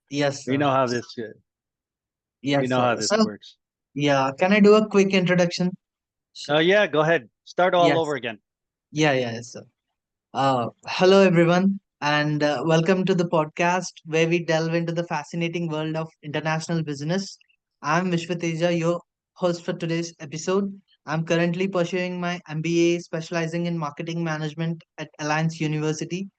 Yes, We sir. know how this we Yes, know sir. how this So, works. yeah, can I do a quick introduction? Oh yeah, go ahead. Start all Yes. over again. Yes, sir. Hello, everyone, and welcome to the podcast where we delve into the fascinating world of international business. I'm Vishwateja, your host for today's episode. I'm currently pursuing my MBA, specializing in marketing management at Alliance University,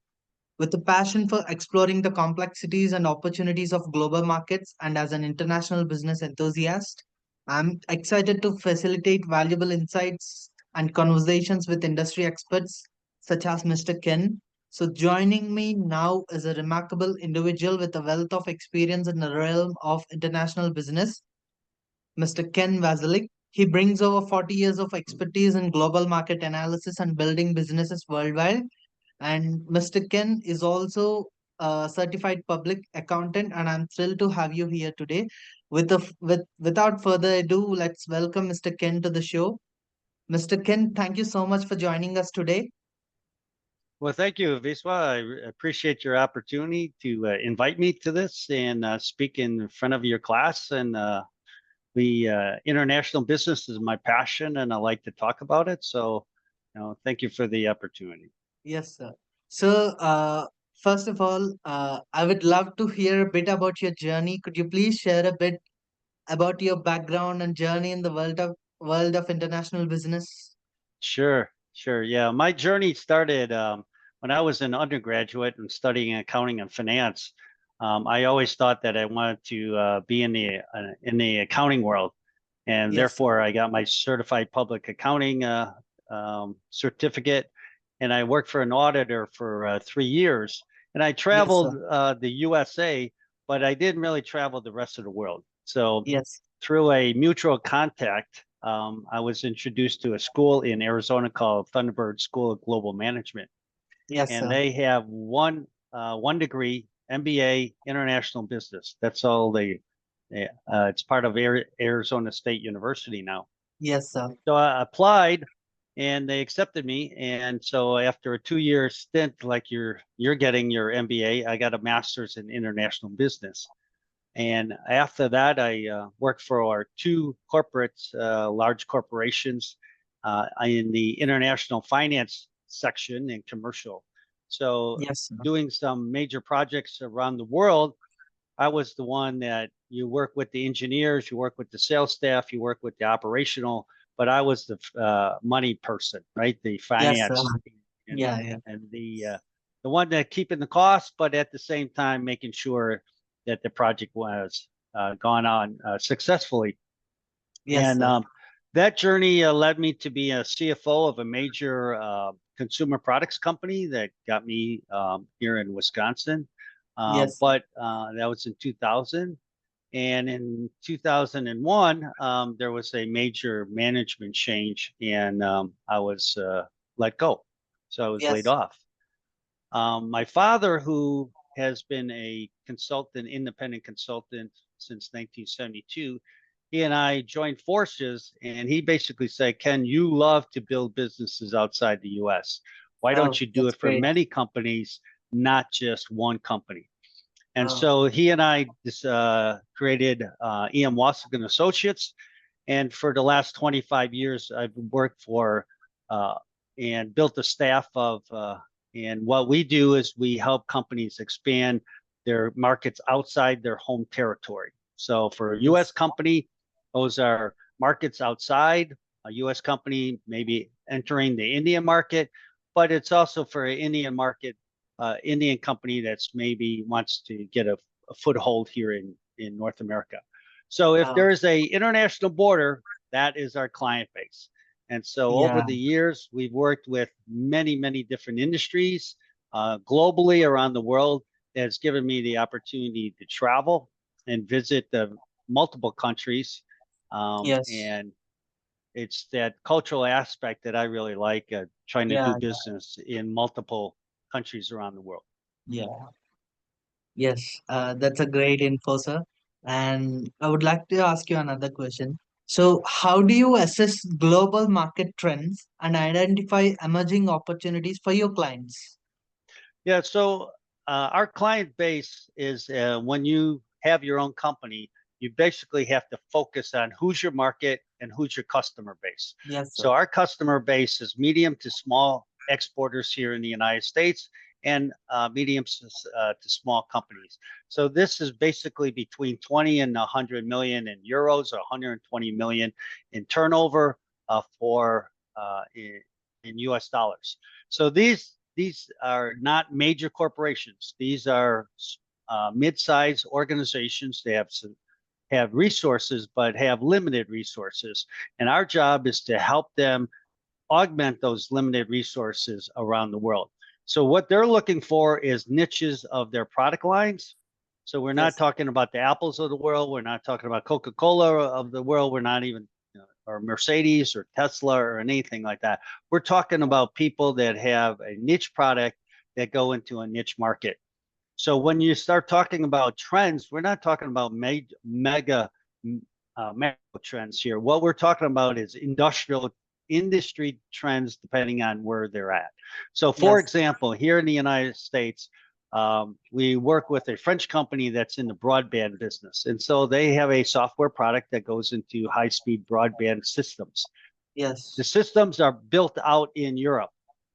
with a passion for exploring the complexities and opportunities of global markets. And as an international business enthusiast, I'm excited to facilitate valuable insights and conversations with industry experts such as Mr. Ken. So, joining me now is a remarkable individual with a wealth of experience in the realm of international business, Mr. Ken Wasylik. He brings over 40 years of expertise in global market analysis and building businesses worldwide, and Mr. Ken is also a certified public accountant, and I'm thrilled to have you here today. Without further ado, let's welcome Mr. Ken to the show. Mr. Ken, thank you so much for joining us today. Well, thank you, Viswa. Appreciate your opportunity to invite me to this and speak in front of your class. And the international business is my passion, and I like to talk about it. So, thank you for the opportunity. Yes, sir. So, first of all, I would love to hear a bit about your journey. Could you please share a bit about your background and journey in the world of international business? Sure, sure. Yeah, my journey started when I was an undergraduate and studying accounting and finance. I always thought that I wanted to be in the accounting world, and Yes, sir. therefore I got my certified public accounting certificate, and I worked for an auditor for 3 years. And I Yes, traveled sir. the USA, but I didn't really travel the rest of the world. So Yes. through a mutual contact, I was introduced to a school in Arizona called Thunderbird School of Global Management, Yes, and sir. they have one degree, MBA, International Business. That's all they. It's part of Arizona State University now. Yes, sir. So I applied, and they accepted me. And so after a 2 year stint, like you're getting your MBA, I got a master's in international business. And after that, I worked for our two large corporations in the international finance section and commercial. So, Yes, sir. doing some major projects around the world, I was the one that you work with the engineers, you work with the sales staff, you work with the operational, but I was the money person, right? The Yes, sir. finance and Yeah, yeah. and the one that keeping the cost, but at the same time making sure that the project was gone on successfully. Yes, And sir. that journey led me to be a CFO of a major consumer products company that got me here in Wisconsin. Yes, sir. But that was in 2000. And in 2001, there was a major management change, and I was let go. So I was laid Yes. off. My father, who has been a consultant, independent consultant since 1972, he and I joined forces, and he basically said, Ken, you love to build businesses outside the US. Why don't Oh, you do that's it for great. many companies, not just one company? And Oh, so he and I created EM Wasylik and Associates. And for the last 25 years, I've worked for uh, and built a staff of, and what we do is we help companies expand their markets outside their home territory. So for a US yes. company, those are markets outside a US company, maybe entering the Indian market, but it's also for an Indian market, Indian company that's maybe wants to get a foothold here in North America. So if Oh, there is a international border, that is our client base. And so over yeah. the years, we've worked with many, many different industries globally around the world. That's given me the opportunity to travel and visit multiple countries. Yes. And it's that cultural aspect that I really like, trying to Yeah, do business in multiple countries around the world. yeah. Yes. That's a great info, sir. And I would like to ask you another question. So, how do you assess global market trends and identify emerging opportunities for your clients? Yeah, so our client base is when you have your own company, you basically have to focus on who's your market and who's your customer base. Yes, So sir. our customer base is medium to small exporters here in the United States and medium to small companies. So this is basically between 20 and 100 million in euros or 120 million in turnover for in US dollars. So these are not major corporations. These are mid-sized organizations. They have resources, but have limited resources. And our job is to help them augment those limited resources around the world. So what they're looking for is niches of their product lines. So we're not Yes, talking about the Apples of the world. We're not talking about Coca-Cola of the world. We're not even, or Mercedes or Tesla or anything like that. We're talking about people that have a niche product that go into a niche market. So when you start talking about trends, we're not talking about mega macro trends here. What we're talking about is industry trends depending on where they're at. So for yes, example, here in the United States, we work with a French company that's in the broadband business. And so they have a software product that goes into high-speed broadband systems. The yes, systems are built out in Europe.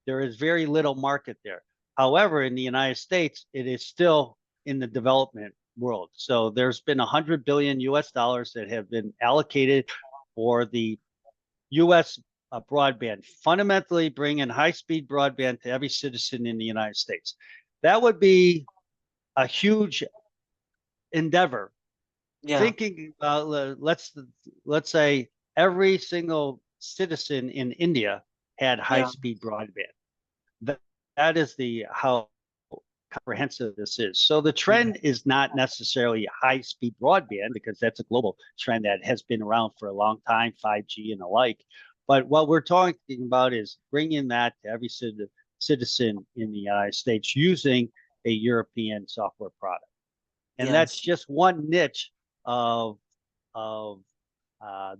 There is very little market there. However, in the United States, it is still in the development world. So there's been 100 billion US dollars that have been allocated for the US broadband, fundamentally bringing high-speed broadband to every citizen in the United States. That would be a huge endeavor. yeah, Thinking about let's say every single citizen in India had yeah, high-speed broadband. That, that is the how comprehensive this is. So the yeah, trend is not necessarily high-speed broadband because that's a global trend that has been around for a long time, 5G and the like. But what we're talking about is bringing that to every citizen in the United States using a European software product. And that's yes, just one niche of of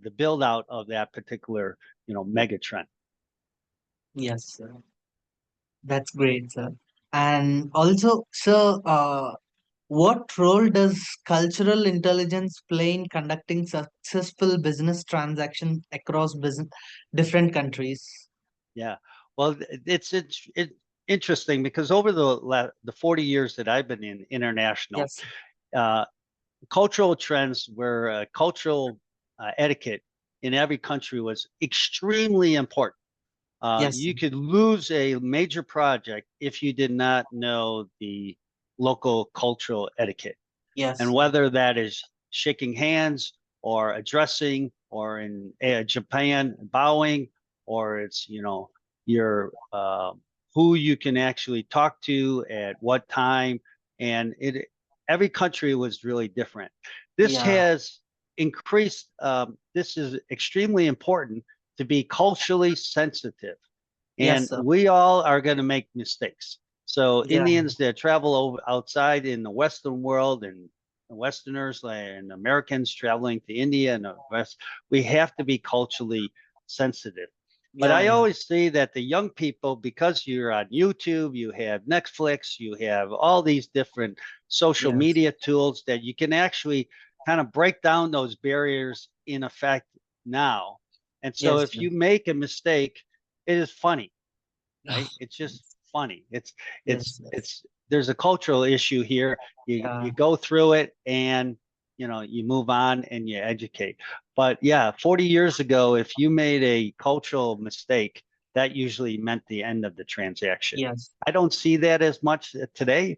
the build out of that particular mega trend. yes, sir. That's great, sir. And also, sir, what role does cultural intelligence play in conducting successful business transactions across business different countries? Yeah, well, it's interesting because over the 40 years that I've been in international, Yes, uh, cultural trends where cultural etiquette in every country was extremely important. yes, You could lose a major project if you did not know the local cultural etiquette. And yes, whether that is shaking hands or addressing, or in Japan, bowing, or it's, your who you can actually talk to at what time. And every country was really different. This yeah, has increased, this is extremely important to be culturally sensitive, yes, and sir. we all are going to make mistakes. So Yeah, Indians that travel over outside in the Western world, and Westerners and Americans traveling to India and the West, we have to be culturally sensitive. But yeah, I yeah, always see that the young people, because you're on YouTube, you have Netflix, you have all these different social yes, media tools that you can actually kind of break down those barriers in effect now. And so yes, if sir. you make a mistake, it is funny, right? It's just Yes, funny. It's yes, yes. there's a cultural issue here. Yeah, You go through it, and you move on and you educate. But yeah, 40 years ago, if you made a cultural mistake, that usually meant the end of the transaction. yes, I don't see that as much today.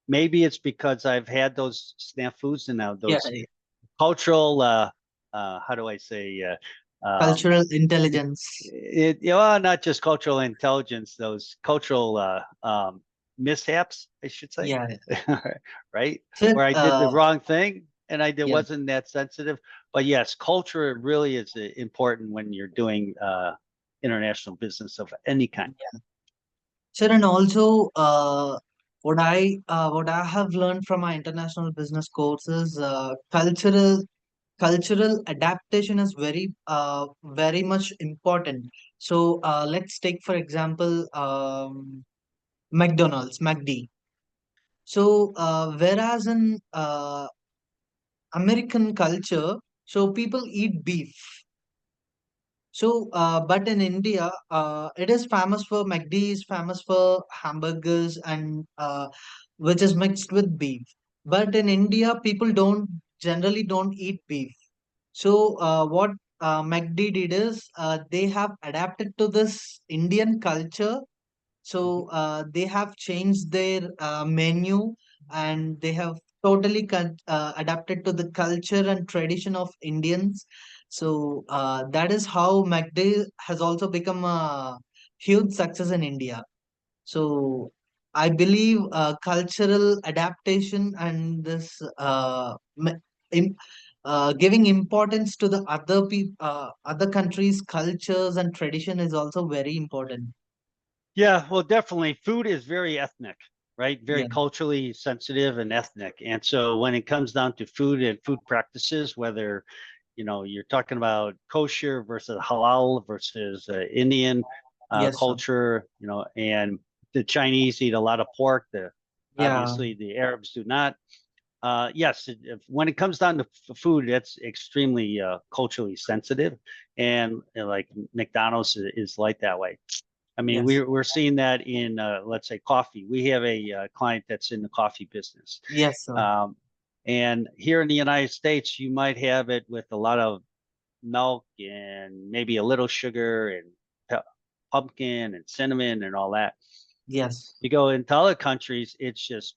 Maybe it's because I've had those snafus and now yeah, those yeah. cultural how do I say Cultural intelligence. not just cultural intelligence, those cultural mishaps, I should say, Yeah, yeah. right? Sir, Where I did the wrong thing and I yeah, wasn't that sensitive. But yes, culture really is important when you're doing international business of any kind. sir, and also, what I have learned from my international business courses, cultural adaptation is very much important. So, let's take for example, McDonald's, McD. So, whereas in American culture, so people eat beef. So, but in India, it is famous for McD is famous for hamburgers and which is mixed with beef. But in India, people don't generally don't eat beef. So, what McD did is they have adapted to this Indian culture, Mhm. so they have changed their menu, and they have totally adapted to the culture and tradition of Indians. So that is how McD has also become a huge success in India. So I believe cultural adaptation and this im- giving importance to the other countries' cultures and tradition is also very important. Yeah, well, definitely. Food is very ethnic, right? Very Yeah. culturally sensitive and ethnic. And so when it comes down to food and food practices, whether you're talking about kosher versus halal versus Indian Yes, sir. culture, and the Chinese eat a lot of pork. The Yeah. Obviously the Arabs do not. Yes, when it comes down to food, that's extremely culturally sensitive, and like McDonald's is like that way. I mean, Yes. we're seeing that in let's say coffee. We have a client that's in the coffee business, Yes, sir. um, and here in the United States, you might have it with a lot of milk and maybe a little sugar and pumpkin and cinnamon and all that. Yes. You go into other countries, it's just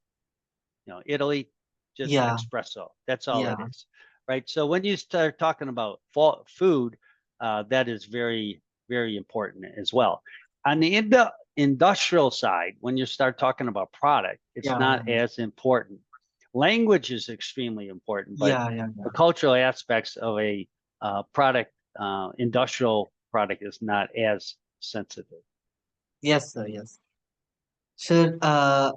Italy, just Yeah. espresso. That's all it Yeah. is, right? So when you start talking about food, that is very, very important as well. On the industrial side, when you start talking about product, it's Yeah. not as important. Language is extremely important, but Yeah. Yeah. the Yeah. cultural aspects of a product, industrial product, is not as sensitive. Yes, sir. Yes. Sure.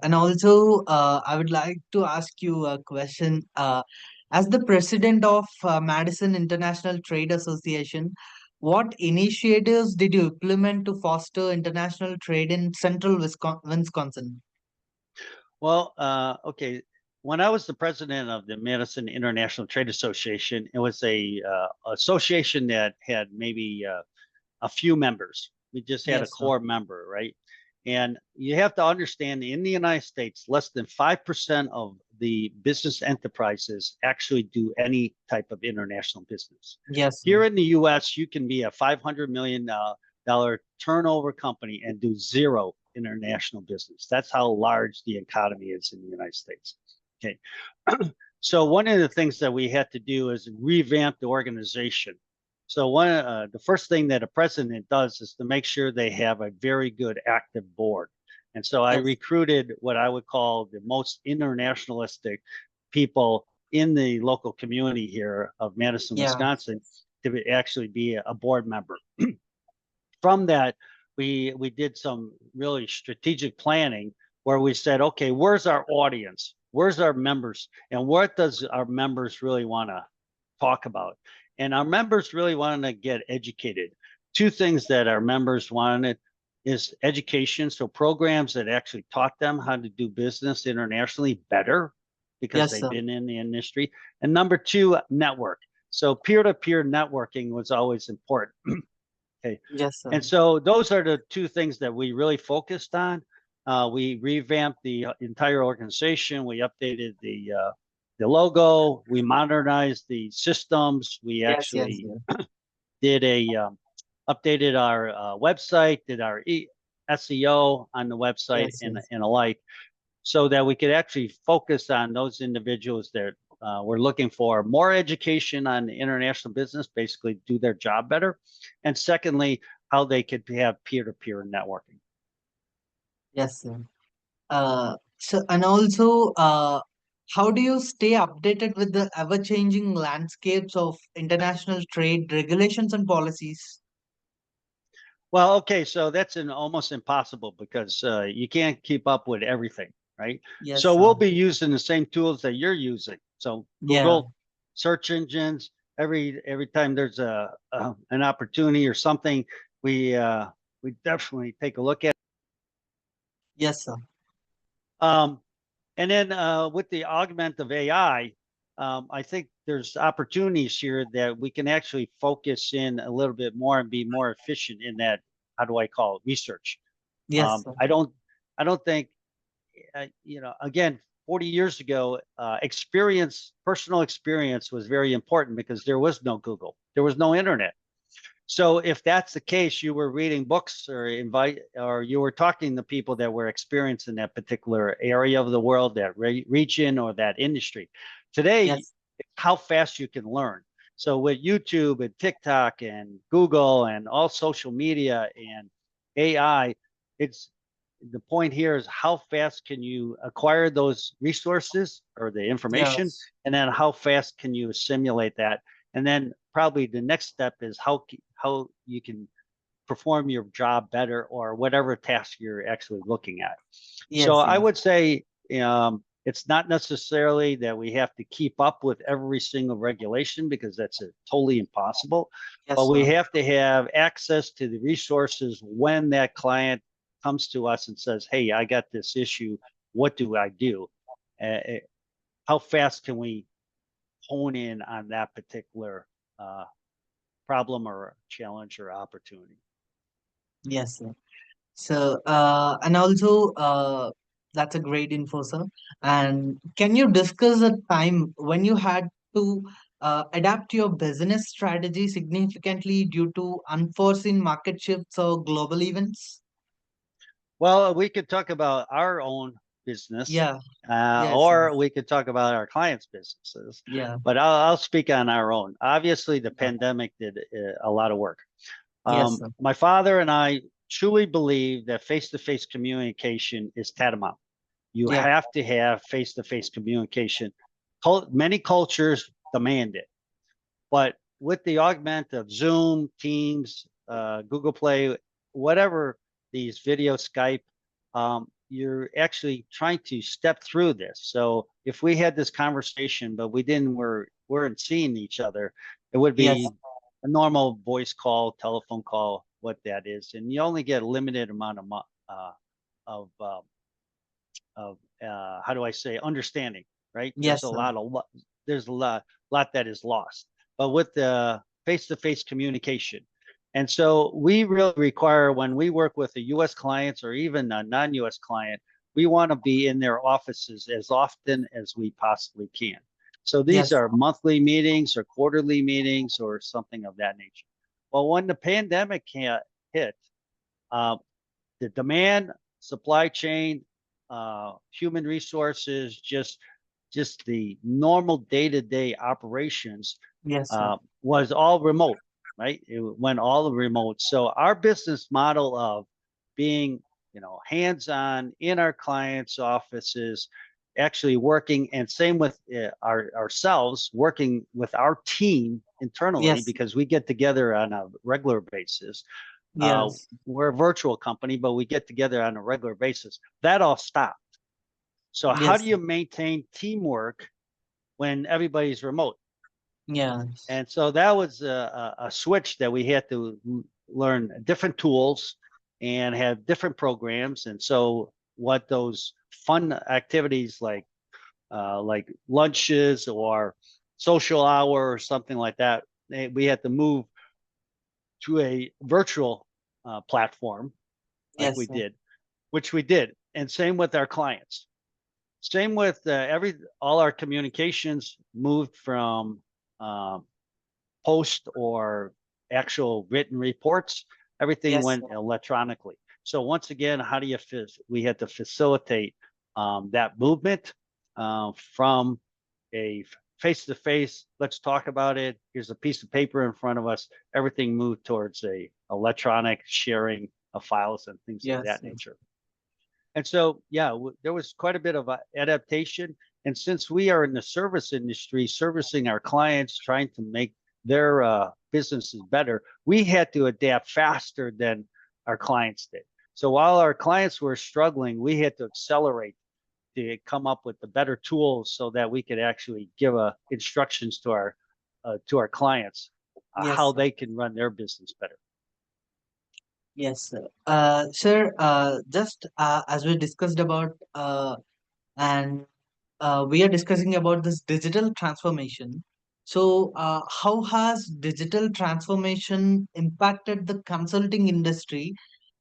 And also, I would like to ask you a question. As the president of Madison International Trade Association, what initiatives did you implement to foster international trade in central Wisconsin? Well, okay. When I was the president of the Madison International Trade Association, it was a association that had maybe a few members. We just had a Yes, sir. core member, right? And you have to understand in the United States, less than 5% of the business enterprises actually do any type of international business. Yes, sir. Here in the US, you can be a $500 million dollar turnover company and do zero international business. That's how large the economy is in the United States. Okay. So one of the things that we had to do is revamp the organization. So the first thing that a president does is to make sure they have a very good active board. And so I Yes. recruited what I would call the most internationalistic people in the local community here of Madison, Yeah. Wisconsin, to actually be a board member. From that, we did some really strategic planning where we said, okay, where's our audience? Where's our members? And what does our members really want to talk about? And our members really wanted to get educated. Two things that our members wanted is education, so programs that actually taught them how to do business internationally better because Yes, they've sir. been in the industry. And number two, network. So peer-to-peer networking was always important. Okay. Yes, sir. And so those are the two things that we really focused on. We revamped the entire organization. We updated the logo. We modernized the systems. We Yes, yes, actually yes. did a updated our website, did our SEO on the website, Yes, and yes. alike, so that we could actually focus on those individuals that were looking for more education on international business, basically do their job better. And secondly, how they could have peer-to-peer networking. Yes, sir. So and also, how do you stay updated with the ever-changing landscapes of international trade regulations and policies? Well, okay, so that's an almost impossible because you can't keep up with everything, right? Yes, So sir. we'll be using the same tools that you're using. So Yeah. Google, search engines, every time there's a an opportunity or something, we definitely take a look at. Yes, sir. Um, And then with the augment of AI, I think there's opportunities here that we can actually focus in a little bit more and be more efficient in that. How do I call it? Research. Yes, sir. I don't. I don't think. Again, 40 years ago, personal experience was very important because there was no Google, there was no internet. So if that's the case, you were reading books or you were talking to people that were experienced in that particular area of the world, that region or that industry. Today, Yes, how fast you can learn. So with YouTube and TikTok and Google and all social media and AI, it's the point here is how fast can you acquire those resources or the information, yes, and then how fast can you assimilate that, and then probably the next step is how you can perform your job better or whatever task you're actually looking at. So yes, I yes, would say it's not necessarily that we have to keep up with every single regulation because that's totally impossible, but yes, we sir. have to have access to the resources when that client comes to us and says, "Hey, I got this issue. What do I do?" How fast can we hone in on that particular uh, problem or challenge or opportunity? Yes, sir. So, and also, that's a great info, sir. And can you discuss a time when you had to adapt your business strategy significantly due to unforeseen market shifts or global events? Well, we could talk about our own business, Yeah, yes, or yes, we could talk about our clients' businesses. yeah, But I'll speak on our own. Obviously, the yeah, pandemic did a lot of work. yes, sir. My father and I truly believe that face-to-face communication is tantamount. You Yeah, have to have face-to-face communication. Many cultures demand it. But with the augment of Zoom, Teams, Google Play, whatever these video Skype, you're actually trying to step through this. So if we had this conversation, but weren't seeing each other, it would yes, be a normal voice call, telephone call, what that is, and you only get a limited amount of how do I say, understanding, right? yes, sir. There's a lot that is lost, but with the face-to-face communication. And so we really require, when we work with the U.S. clients or even a non-U.S. client, we want to be in their offices as often as we possibly can. So these Yes, are monthly meetings or quarterly meetings or something of that nature. Well, when the pandemic hit, uh, the demand, supply chain, human resources, just the normal day-to-day operations yes, sir. was all remote, right? It went all remote. So our business model of being, hands-on in our clients' offices, actually working, and same with ourselves, working with our team internally Yes, because we get together on a regular basis. Uh, yes, we're a virtual company, but we get together on a regular basis. That all stopped. So how do yes, you maintain teamwork when everybody's remote? yes, And so that was a switch that we had to learn different tools and have different programs. And so what those fun activities like lunches or social hour or something like that, we had to move to a virtual platform like yes, we sir. did, which we did. And same with our clients. Same with all our communications moved from um, post or actual written reports. Everything Yes, went sir. electronically. So once again, how do you we had to facilitate that movement from a face to face. Let's talk about it. Here's a piece of paper in front of us. Everything moved towards a electronic sharing of files and things of Yes, that yes, nature. And so, yeah, there was quite a bit of adaptation. And since we are in the service industry, servicing our clients, trying to make their businesses better, we had to adapt faster than our clients did. So while our clients were struggling, we had to accelerate to come up with the better tools so that we could actually give instructions to our clients yes, how sir. they can run their business better. Yes, sir. Sir, just as we discussed about and we are discussing about this digital transformation. So, how has digital transformation impacted the consulting industry,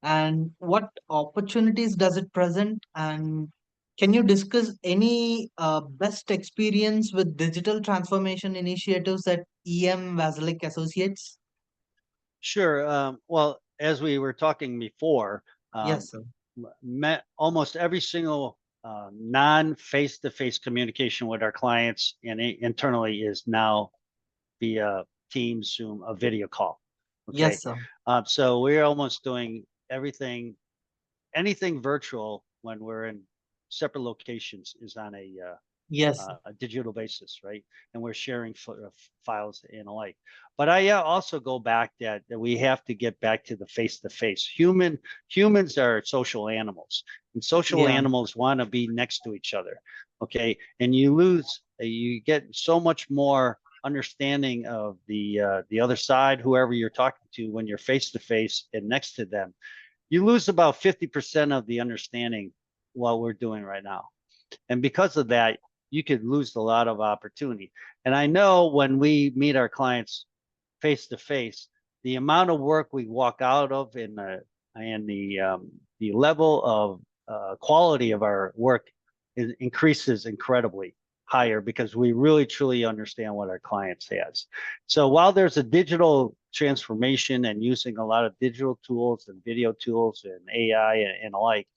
and what opportunities does it present? And can you discuss any best experience with digital transformation initiatives at EM Wasylik Associates? Sure. Well, as we were talking before, um, Yes, sir. almost every single non face-to-face communication with our clients and internally is now via Teams, Zoom, a video call. Okay. Yes, sir. So we're almost doing everything, anything virtual when we're in separate locations is on Yes, sir. a digital basis, right? And we're sharing files and alike. But I also go back that we have to get back to the face to face. Humans are social animals, and social Yeah. animals want to be next to each other. Okay, and you get so much more understanding of the other side, whoever you're talking to, when you're face to face and next to them. You lose about 50% of the understanding what we're doing right now. And because of that, you could lose a lot of opportunity. And I know when we meet our clients face to face, the amount of work we walk out of and the level of quality of our work increases incredibly higher because we really truly understand what our clients has. So while there's a digital transformation and using a lot of digital tools and video tools and AI and alike,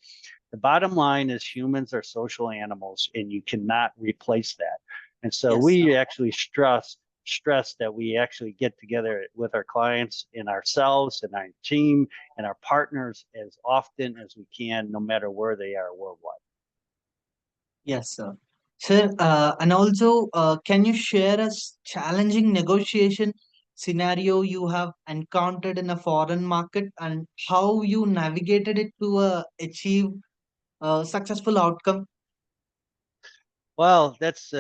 the bottom line is humans are social animals and you cannot replace that. And so Yes, sir. we actually stress that we actually get together with our clients and ourselves and our team and our partners as often as we can, no matter where they are worldwide. Yes, sir. Sir, and also, can you share a challenging negotiation scenario you have encountered in a foreign market and how you navigated it to achieve a successful outcome? Well, that's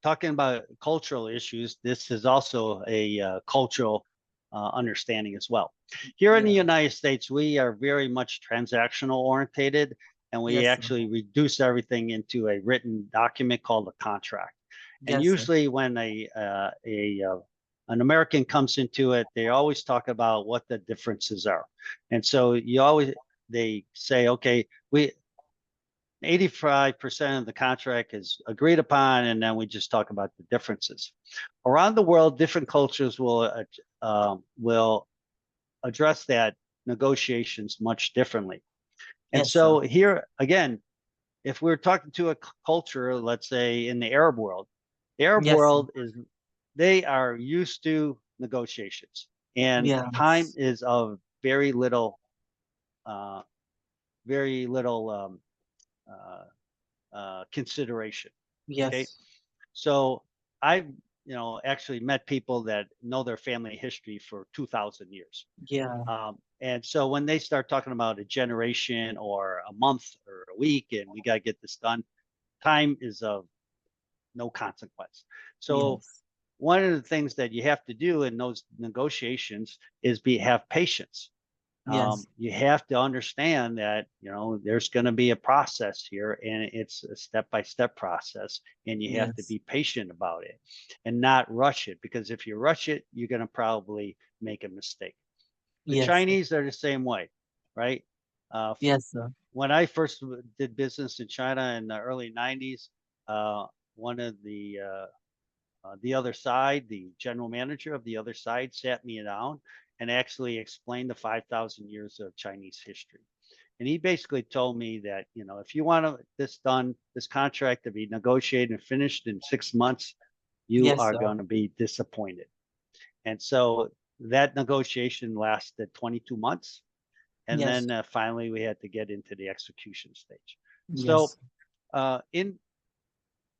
talking about cultural issues. This is also a cultural understanding as well. Here in the Yeah. United States, we are very much transactional orientated, and we Yes, sir. actually reduce everything into a written document called a contract. And Yes, sir. usually, when an American comes into it, they always talk about what the differences are. And so they say, okay, we 85% of the contract is agreed upon, and then we just talk about the differences. Around the world, different cultures will address that negotiations much differently. And Yes, sir. so here again, if we're talking to a culture, let's say in the Arab world, the Arab Yes, sir. world is they are used to negotiations, and time Yes. is of uh, very little uh, consideration. Okay, Yes. so I've actually met people that know their family history for 2,000 years. Yeah. And so when they start talking about a generation or a month or a week and we got to get this done, time is of no consequence. So Yes. one of the things that you have to do in those negotiations is have patience. Yes. You have to understand that there's going to be a process here, and it's a step-by-step process, and you have to Yes. be patient about it and not rush it, because if you rush it, you're going to probably make a mistake. The Yes, sir. Chinese are the same way, right? uh, Yes, sir. when I first did business in China in the early 90s, one of the other side, the general manager of the other side, sat me down and actually explained the 5,000 years of Chinese history. And he basically told me that, if you want this done, this contract to be negotiated and finished in 6 months, you Yes, are sir. going to be disappointed. And so that negotiation lasted 22 months. And Yes. then finally we had to get into the execution stage. So Yes. in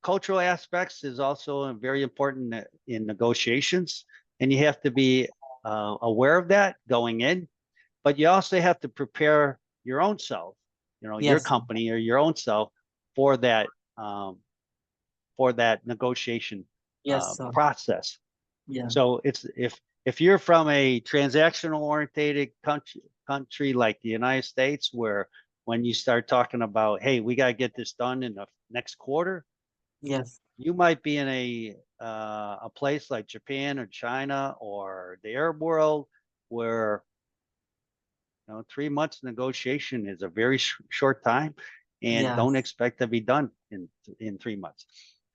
cultural aspects is also very important in negotiations, and you have to be aware of that going in. But you also have to prepare your own self, your Yes, sir. company or your own self for that um, negotiation Yes, sir. process. Yeah. So if you're from a transactional orientated country like the United States, where when you start talking about, hey, we got to get this done in next quarter, Yes. you might be in a place like Japan or China or the Arab world where 3 months negotiation is a very short time, and don't Yes. expect to be done in 3 months.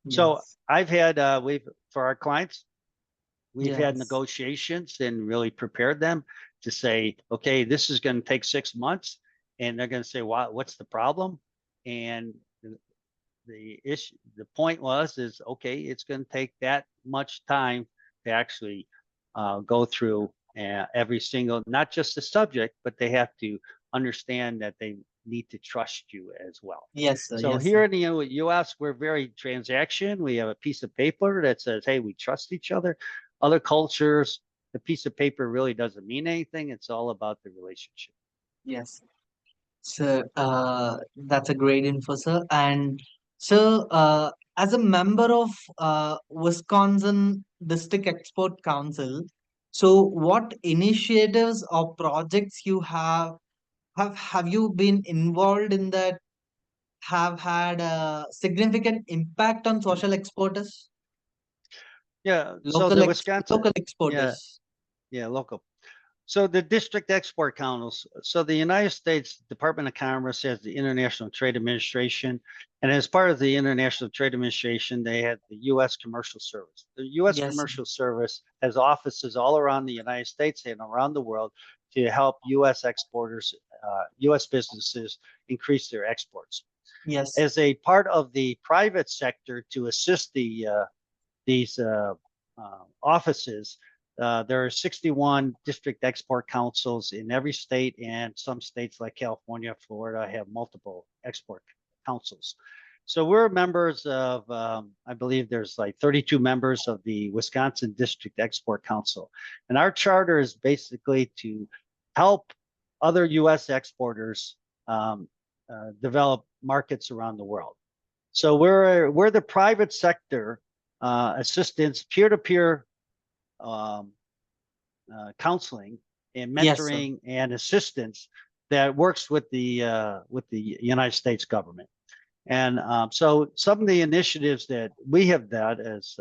So Yes. I've had we've for our clients, we've had Yes. negotiations and really prepared them to say, okay, this is going to take 6 months, and they're going to say, what's the problem? And the point is okay, it's going to take that much time to actually go through every single, not just the subject, but they have to understand that they need to trust you as well. Yes, sir. So Yes, here sir. in the US, we're very transaction. We have a piece of paper that says, hey, we trust each other. Other cultures, the piece of paper really doesn't mean anything. It's all about the relationship. Yes. So that's a great info, sir. And so, as a member of Wisconsin District Export Council, so what initiatives or projects you have you been involved in that have had a significant impact on social exporters, Yeah. So local the ex Wisconsin, local yeah, exporters? yeah, local. So the district export councils. So the United States Department of Commerce has the International Trade Administration, and as part of the International Trade Administration, they have the U.S. Commercial Service. The U.S. Yes, sir. Commercial Service has offices all around the United States and around the world to help U.S. exporters, U.S. businesses increase their exports. Yes, As a part of the private sector to assist these offices. There are 61 district export councils in every state, and some states like California, Florida have multiple export councils. So we're members of, I believe there's like 32 members of the Wisconsin District Export Council. And our charter is basically to help other U.S. exporters develop markets around the world. So we're the private sector assistance, peer-to-peer um, counseling and yes, sir. mentoring and assistance that works with the United States government. And so some of the initiatives that we have done is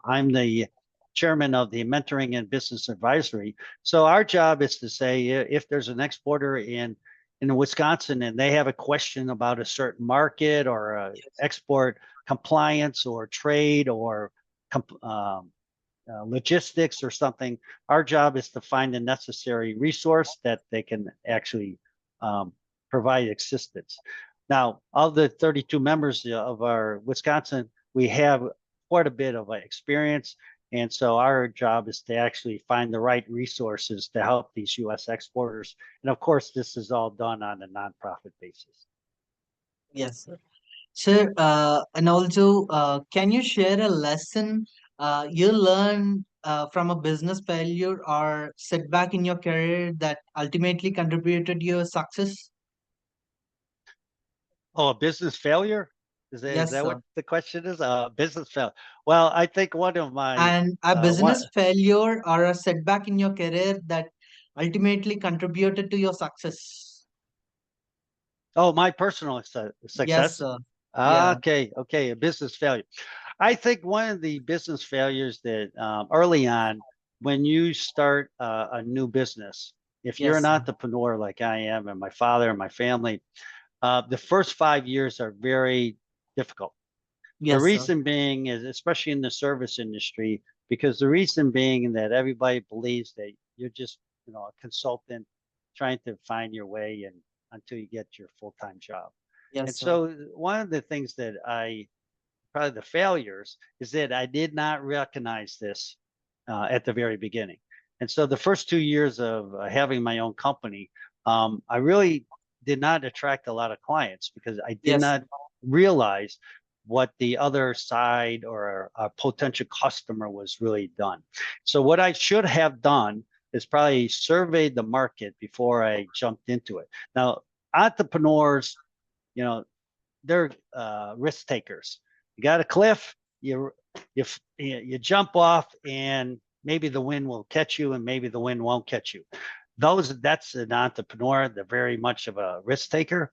I'm the chairman of the mentoring and business advisory. So our job is to say if there's an exporter in Wisconsin and they have a question about a certain market or Yes, export compliance or trade or logistics or something, our job is to find the necessary resource that they can actually um, provide assistance. Now, of the 32 members of our Wisconsin, we have quite a bit of experience. And so our job is to actually find the right resources to help these U.S. exporters. And of course, this is all done on a nonprofit basis. yes, sir. Sir, and also, can you share a lesson you learned from a business failure or setback in your career that ultimately contributed to your success? Oh, a business failure? Is Yes, that what sir. the question is? Business failure. Well, I think one of my And a one business failure or a setback in your career that ultimately contributed to your success. oh, my personal Yes, success. sir. Yeah. Okay, a business failure. I think one of the business failures that early on, when you start a new business, if you're Yes, an sir. entrepreneur like I am, and my father and my family, the first 5 years are very difficult. The Yes, sir. reason being is, especially in the service industry, because the reason being that everybody believes that you're just, a consultant trying to find your way and until you get your full-time job. And Yes, sir. so one of the things that probably the failures is that I did not recognize this at the very beginning. And so the first 2 years of having my own company, I really did not attract a lot of clients because I did Yes, not sir. realize what the other side or a potential customer was really done. So what I should have done is probably surveyed the market before I jumped into it. Now, entrepreneurs, you know, they're risk takers. You got a cliff, you you jump off, and maybe the wind will catch you, and maybe the wind won't catch you. That's an entrepreneur. They're very much of a risk taker.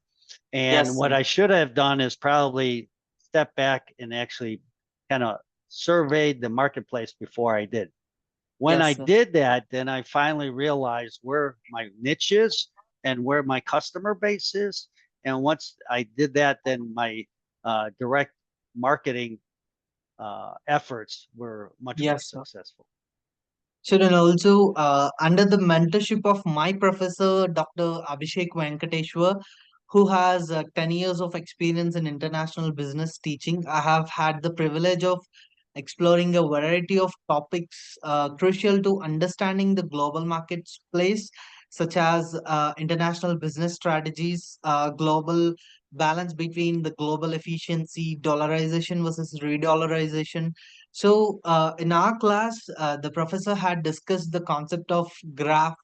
And Yes, what sir. I should have done is probably step back and actually kind of surveyed the marketplace before I did. When Yes, I sir. did that, then I finally realized where my niche is and where my customer base is. And once I did that, then my direct marketing efforts were much more Yes, sir. successful. Sure, and also under the mentorship of my professor, Dr. Abhishek Venkateshwar, who has 10 years of experience in international business teaching, I have had the privilege of exploring a variety of topics crucial to understanding the global marketplace, such as international business strategies, global balance between the global efficiency, dollarization versus re-dollarization. So, in our class, the professor had discussed the concept of graph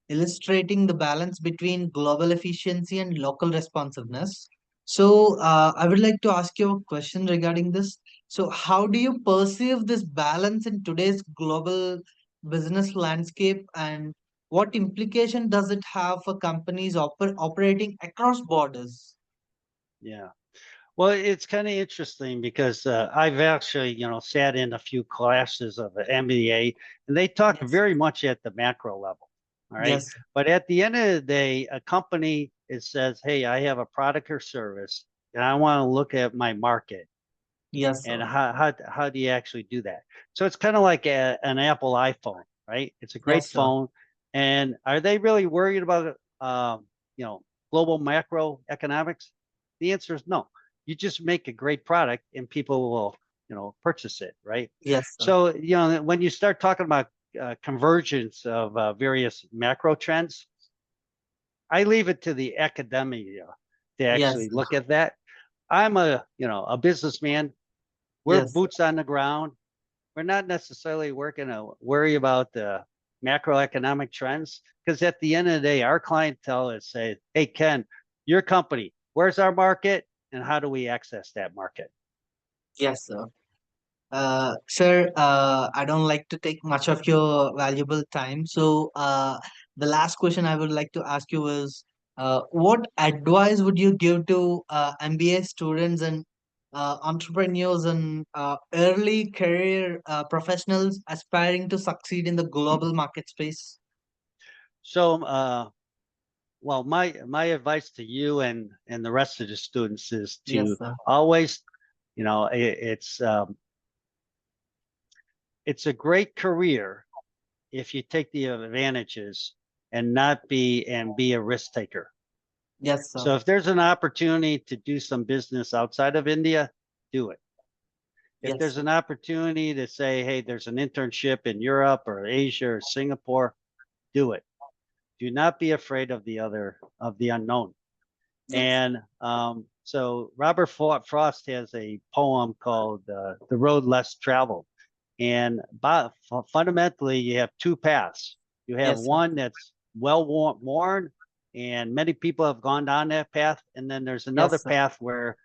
illustrating the balance between global efficiency and local responsiveness. So, I would like to ask you a question regarding this. So, how do you perceive this balance in today's global business landscape, and what implication does it have for companies operating across borders? Yeah. Well, it's kind of interesting because I've actually, sat in a few classes of the MBA, and they talk Yes, very much at the macro level. All right. yes, But at the end of the day, a company it says, "Hey, I have a product or service, and I want to look at my market." yes, And sir. how do you actually do that? So it's kind of like an Apple iPhone, right? It's a great Yes, sir. phone, and are they really worried about you know global macroeconomics? The answer is no. You just make a great product, and people will purchase it, right? Yes, sir. So when you start talking about convergence of various macro trends, I leave it to the academia to Yes, actually sir. look at that. I'm a businessman. We're Yes, sir. boots on the ground. We're not necessarily working to worry about the macroeconomic trends because at the end of the day, our clientele is say, "Hey, Ken, your company, where's our market, and how do we access that market?" Yes, sir. Sir, I don't like to take much of your valuable time. So, the last question I would like to ask you is, what advice would you give to MBA students and entrepreneurs and early career professionals aspiring to succeed in the global market space? So, well, my advice to you and the rest of the students is Yes, to sir. always, it's a great career if you take the advantages and not be a risk taker. Yes, sir. So if there's an opportunity to do some business outside of India, do it. If Yes, there's sir. an opportunity to say, hey, there's an internship in Europe or Asia or Singapore, do it. Do not be afraid of the unknown. Yes, And so Robert Frost has a poem called "The Road Less Traveled," and fundamentally, you have two paths. You have yes, sir. one that's well worn, and many people have gone down that path, and then there's another Yes, sir. path where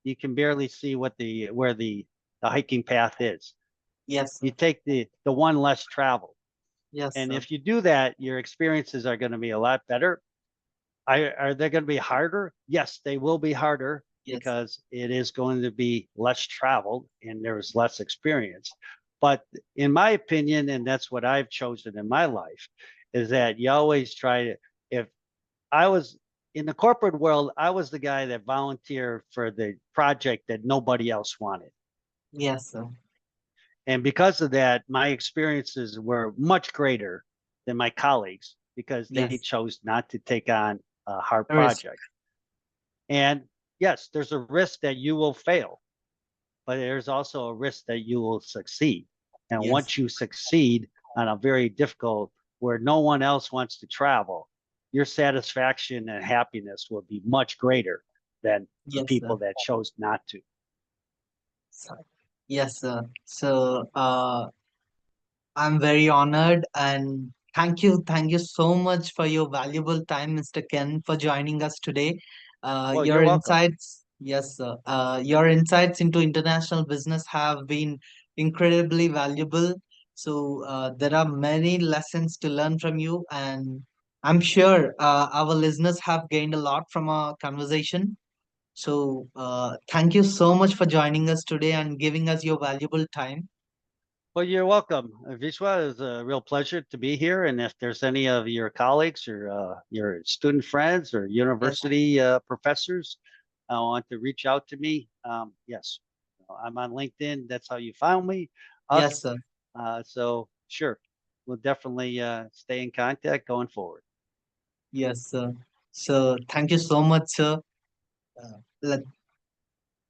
you can barely see where the hiking path is. Yes, You sir. take the one less traveled, Yes, and sir. if you do that, your experiences are going to be a lot better. Are they going to be harder? Yes, they will be harder Yes, because it is going to be less traveled and there's less experience. But in my opinion, and that's what I've chosen in my life, is that you always try to, if I was in the corporate world, I was the guy that volunteered for the project that nobody else wanted. yes, sir. And because of that, my experiences were much greater than my colleagues because they Yes. chose not to take on a hard Risk. project. And yes, there's a risk that you will fail, but there's also a risk that you will succeed. And Yes. once you succeed on a very difficult where no one else wants to travel, your satisfaction and happiness will be much greater than the Yes, sir. people that chose not to. So- Yes, sir. So, I'm very honored and thank you so much for your valuable time, Mr. Ken, for joining us today. Well, Your you're welcome. insights, yes, sir. Your insights into international business have been incredibly valuable. So, there are many lessons to learn from you, and I'm sure our listeners have gained a lot from our conversation. So, thank you so much for joining us today and giving us your valuable time. Well, you're welcome. Vishwa, it's a real pleasure to be here. And if there's any of your colleagues or your student friends or Yes, university professors want to reach out to me, yes, I'm on LinkedIn. That's how you found me, yes, us. sir. So sure, we'll definitely stay in contact going forward. Yes, sir. So, thank you so much, sir. Let,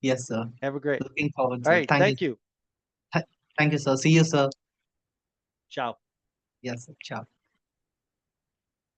yes, sir. Have a great. Looking forward, All sir. right. Thank you. Thank you. Thank you, sir. See you, sir. Ciao. Yes, sir. Ciao.